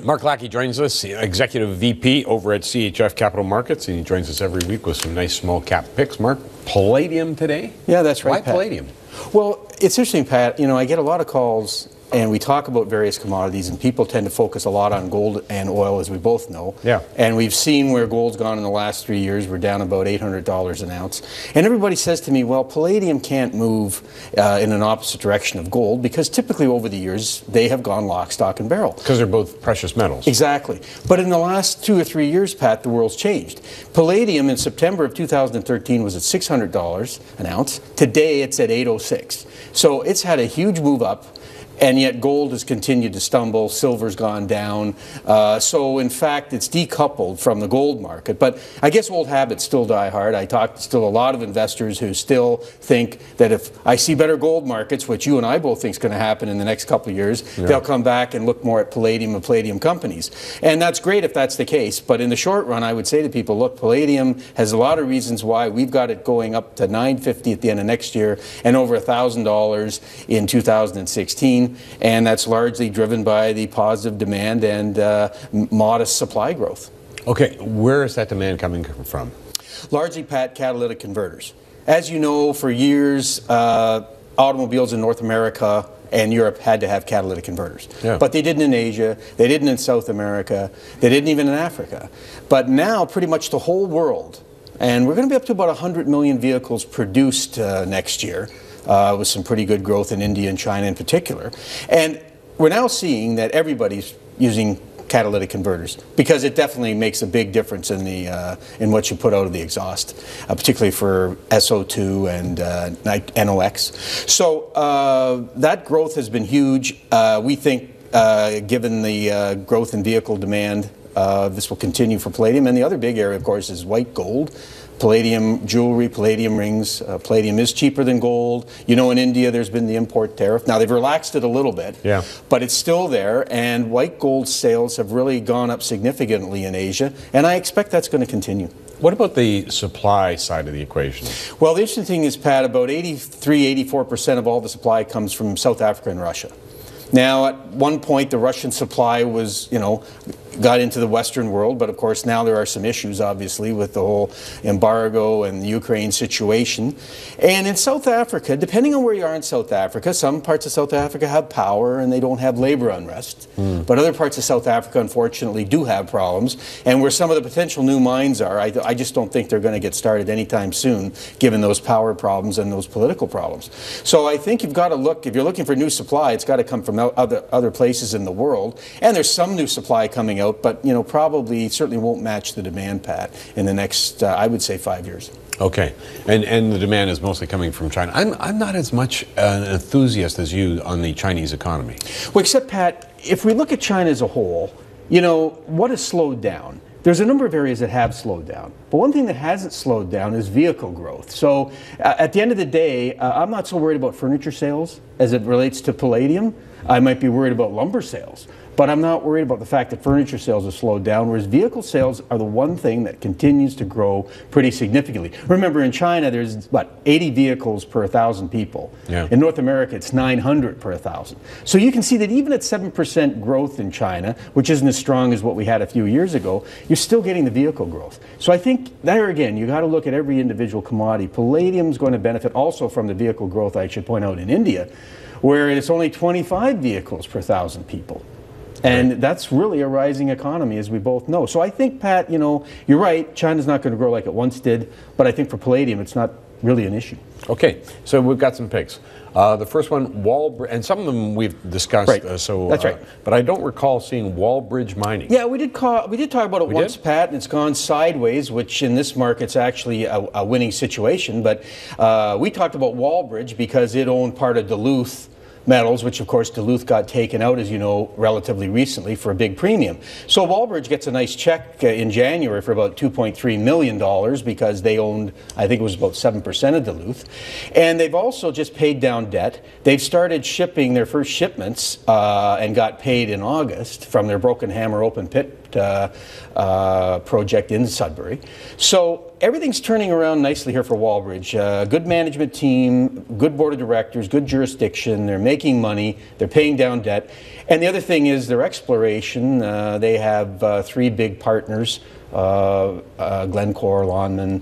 Mark Lackey joins us, Executive VP over at CHF Capital Markets, and he joins us every week with some nice small cap picks. Mark, Palladium today? Yeah, that's right, Why Pat. Palladium? Well, it's interesting, Pat. You know, I get a lot of calls and we talk about various commodities, and people tend to focus a lot on gold and oil, as we both know. Yeah. And we've seen where gold's gone in the last 3 years. We're down about $800 an ounce. And everybody says to me, well, palladium can't move in an opposite direction of gold, because typically over the years, they have gone lock, stock, and barrel. Because they're both precious metals. Exactly. But in the last 2 or 3 years, Pat, the world's changed. Palladium in September of 2013 was at $600 an ounce. Today, it's at $806. So it's had a huge move up. And yet gold has continued to stumble, silver's gone down. So in fact, it's decoupled from the gold market. But I guess old habits still die hard. I talk to still a lot of investors who still think that if I see better gold markets, which you and I both think is going to happen in the next couple of years, they'll come back and look more at palladium and palladium companies. And that's great if that's the case. But in the short run, I would say to people, look, palladium has a lot of reasons why. We've got it going up to $950 at the end of next year and over $1,000 in 2016. And that's largely driven by the positive demand and modest supply growth. Okay, where is that demand coming from? Largely, Pat, catalytic converters. As you know, for years, automobiles in North America and Europe had to have catalytic converters. Yeah. But they didn't in Asia, they didn't in South America, they didn't even in Africa. But now pretty much the whole world, and we're going to be up to about 100 million vehicles produced next year, with some pretty good growth in India and China in particular. And we're now seeing that everybody's using catalytic converters, because it definitely makes a big difference in the in what you put out of the exhaust, particularly for SO2 and NOx. So that growth has been huge. We think, given the growth in vehicle demand, this will continue for palladium. And the other big area, of course, is white gold. Palladium jewelry, palladium rings. Palladium is cheaper than gold. You know, in India, there's been the import tariff. Now, they've relaxed it a little bit, but it's still there. And white gold sales have really gone up significantly in Asia. And I expect that's going to continue. What about the supply side of the equation? Well, the interesting thing is, Pat, about 83–84% of all the supply comes from South Africa and Russia. Now, at one point, the Russian supply was, you know, got into the Western world, but of course now there are some issues, obviously, with the whole embargo and the Ukraine situation. And in South Africa, depending on where you are in South Africa, some parts of South Africa have power and they don't have labor unrest. But other parts of South Africa, unfortunately, do have problems. And where some of the potential new mines are, I just don't think they're going to get started anytime soon, given those power problems and those political problems. So I think you've got to look, if you're looking for new supply, it's got to come from other places in the world. And there's some new supply coming out, but you know, probably certainly won't match the demand, Pat, in the next, I would say, 5 years. Okay, and the demand is mostly coming from China. I'm not as much an enthusiast as you on the Chinese economy. Well, except, Pat, if we look at China as a whole, you know, what has slowed down? There's a number of areas that have slowed down. But one thing that hasn't slowed down is vehicle growth. So at the end of the day, I'm not so worried about furniture sales as it relates to palladium. I might be worried about lumber sales. But I'm not worried about the fact that furniture sales have slowed down, whereas vehicle sales are the one thing that continues to grow pretty significantly. Remember, in China, there's, 80 vehicles per 1,000 people. Yeah. In North America, it's 900 per 1,000. So you can see that even at 7% growth in China, which isn't as strong as what we had a few years ago, you're still getting the vehicle growth. So I think there again, you got to look at every individual commodity. Palladium's going to benefit also from the vehicle growth, I should point out, in India, where it's only 25 vehicles per 1,000 people. And that's really a rising economy, as we both know. So I think, Pat, you know, you're right, China's not going to grow like it once did, but I think for palladium, it's not really an issue. Okay, so we've got some picks. The first one, Wallbridge, and some of them we've discussed. Right. That's right. But I don't recall seeing Wallbridge Mining. Yeah, we did talk about it once, Pat, and it's gone sideways, which in this market's actually a winning situation. But we talked about Wallbridge because it owned part of Duluth Metals, which of course Duluth got taken out, as you know, relatively recently for a big premium. So Wallbridge gets a nice check in January for about $2.3 million because they owned, I think it was about 7% of Duluth. And they've also just paid down debt. They've started shipping their first shipments and got paid in August from their Broken Hammer open pit project in Sudbury. So everything's turning around nicely here for Wallbridge. Good management team, good board of directors, good jurisdiction. They're making money. They're paying down debt. And the other thing is their exploration. They have 3 big partners, Glencore, Lonman,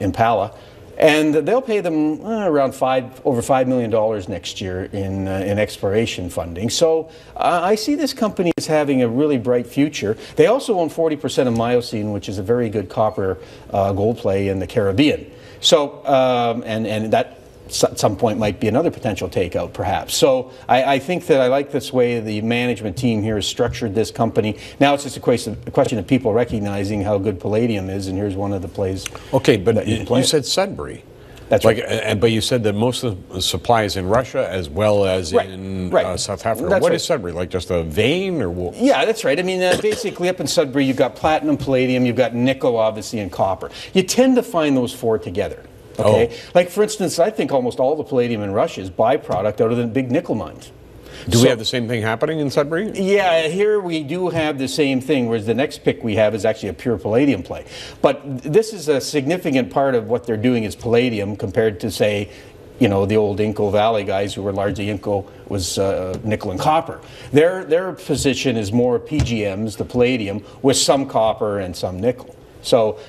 Impala. And they'll pay them around over $5 million next year in exploration funding. So I see this company as having a really bright future. They also own 40% of Miocene, which is a very good copper gold play in the Caribbean. So, and that at some point might be another potential takeout, perhaps. So I think that I like this way the management team here has structured this company. Now it's just a question of people recognizing how good Palladium is, and here's one of the plays. Okay, but you said Sudbury. That's right. But you said that most of the supply is in Russia as well as in South Africa. What is Sudbury? Like just a vein or what? Yeah, that's right. I mean, basically up in Sudbury, you've got platinum, palladium, you've got nickel, obviously, and copper. You tend to find those 4 together. Okay, like for instance, I think almost all the palladium in Russia is byproduct out of the big nickel mines. Do we have the same thing happening in Sudbury? Yeah, here we do have the same thing, whereas the next pick we have is actually a pure palladium play. But this is a significant part of what they're doing is palladium compared to, say, you know, the old Inco Valley guys who were largely Inco was nickel and copper. Their position is more PGMs, the palladium, with some copper and some nickel. So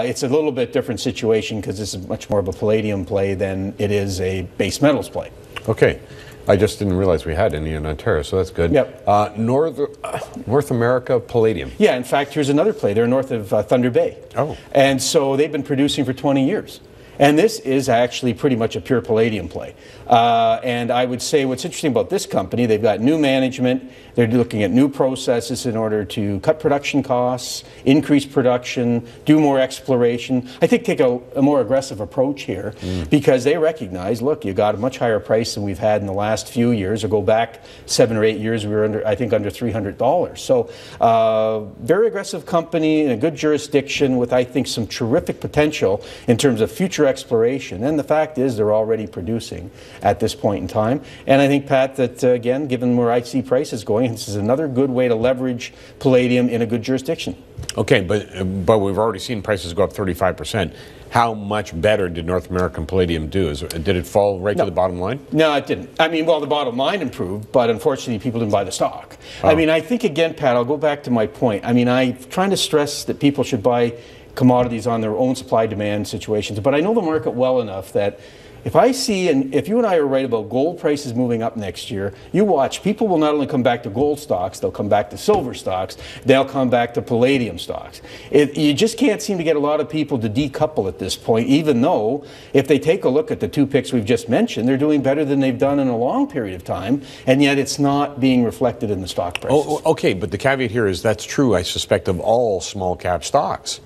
it's a little bit different situation because this is much more of a palladium play than it is a base metals play. Okay. I just didn't realize we had any in Ontario, so that's good. Yep. North America Palladium. Yeah, in fact, here's another play. They're north of Thunder Bay. Oh. And so they've been producing for 20 years. And this is actually pretty much a pure palladium play. And I would say what's interesting about this company, they've got new management. They're looking at new processes in order to cut production costs, increase production, do more exploration. I think take a more aggressive approach here because they recognize, look, you got a much higher price than we've had in the last few years. Or go back 7 or 8 years, we were under, I think, under $300. So very aggressive company in a good jurisdiction with, I think, some terrific potential in terms of future exploration. And the fact is they're already producing at this point in time. And I think, Pat, that again, given where I see prices going, this is another good way to leverage palladium in a good jurisdiction. Okay, but we've already seen prices go up 35%. How much better did North American Palladium do? Did it fall right to the bottom line? No, it didn't. I mean, well, the bottom line improved, but unfortunately people didn't buy the stock. Oh. I mean, I think, again, Pat, I'll go back to my point. I mean, I'm trying to stress that people should buy commodities on their own supply-demand situations, but I know the market well enough that if I see, and if you and I are right about gold prices moving up next year, you watch, people will not only come back to gold stocks, they'll come back to silver stocks, they'll come back to palladium stocks. You just can't seem to get a lot of people to decouple at this point, even though if they take a look at the 2 picks we've just mentioned, they're doing better than they've done in a long period of time, and yet it's not being reflected in the stock prices. Oh, okay, but the caveat here is that's true, I suspect, of all small cap stocks.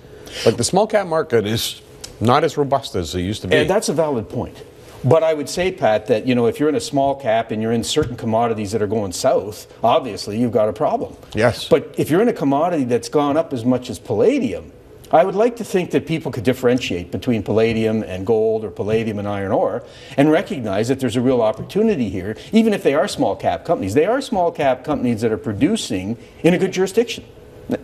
Like the small cap market is not as robust as it used to be. And that's a valid point. But I would say, Pat, that, you know, if you're in a small cap and you're in certain commodities that are going south, obviously you've got a problem. Yes. But if you're in a commodity that's gone up as much as palladium, I would like to think that people could differentiate between palladium and gold or palladium and iron ore and recognize that there's a real opportunity here, even if they are small cap companies. They are small cap companies that are producing in a good jurisdiction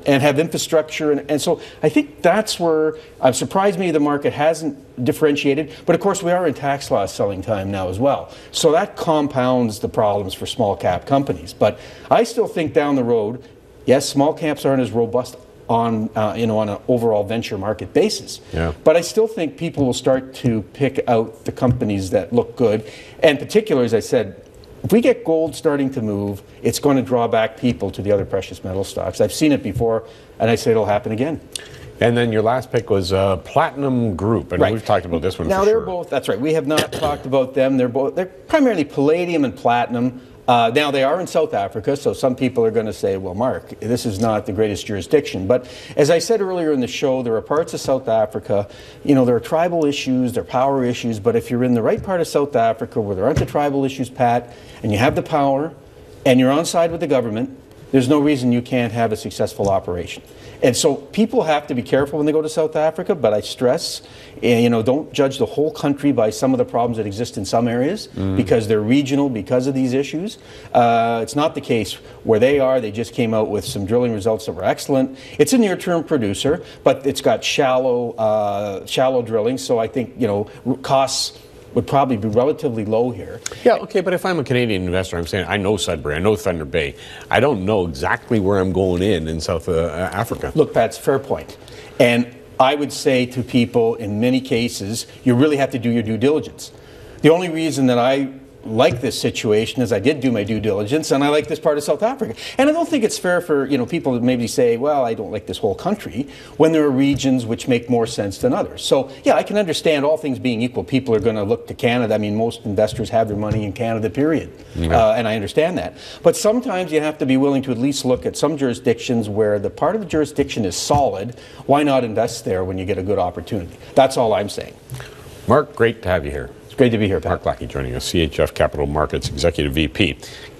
and have infrastructure, and so I think that's where I'm surprised me the market hasn't differentiated, but of course we are in tax loss selling time now as well, so that compounds the problems for small cap companies. But I still think down the road, yes, small caps aren't as robust on on an overall venture market basis, but I still think people will start to pick out the companies that look good, and particularly, as I said, if we get gold starting to move, it's going to draw back people to the other precious metal stocks. I've seen it before, and I say it'll happen again. And then your last pick was Platinum Group, and we've talked about this one. Now they're both. That's right. We have not talked about them. They're primarily palladium and platinum. Now they are in South Africa, so some people are going to say, well, Mark, this is not the greatest jurisdiction. But as I said earlier in the show, there are parts of South Africa, you know, there are tribal issues, there are power issues, but if you're in the right part of South Africa where there aren't the tribal issues, Pat, and you have the power, and you're on side with the government, there's no reason you can't have a successful operation. And so people have to be careful when they go to South Africa, but I stress, don't judge the whole country by some of the problems that exist in some areas because they're regional because of these issues. It's not the case where they are. They just came out with some drilling results that were excellent. It's a near-term producer, but it's got shallow drilling, so I think, costs would probably be relatively low here. Yeah, okay, but if I'm a Canadian investor, I'm saying I know Sudbury, I know Thunder Bay. I don't know exactly where I'm going in South Africa. Look, Pat, it's a fair point. And I would say to people, in many cases, you really have to do your due diligence. The only reason that I like this situation is I did do my due diligence, and I like this part of South Africa. And I don't think it's fair for people to maybe say, well, I don't like this whole country, when there are regions which make more sense than others. So yeah, I can understand, all things being equal, people are going to look to Canada. I mean, most investors have their money in Canada, period. And I understand that. But sometimes you have to be willing to at least look at some jurisdictions where the part of the jurisdiction is solid. Why not invest there when you get a good opportunity? That's all I'm saying. Mark, great to have you here. It's great to be here, Pat. Mark Lackey joining us, CHF Capital Markets Executive VP.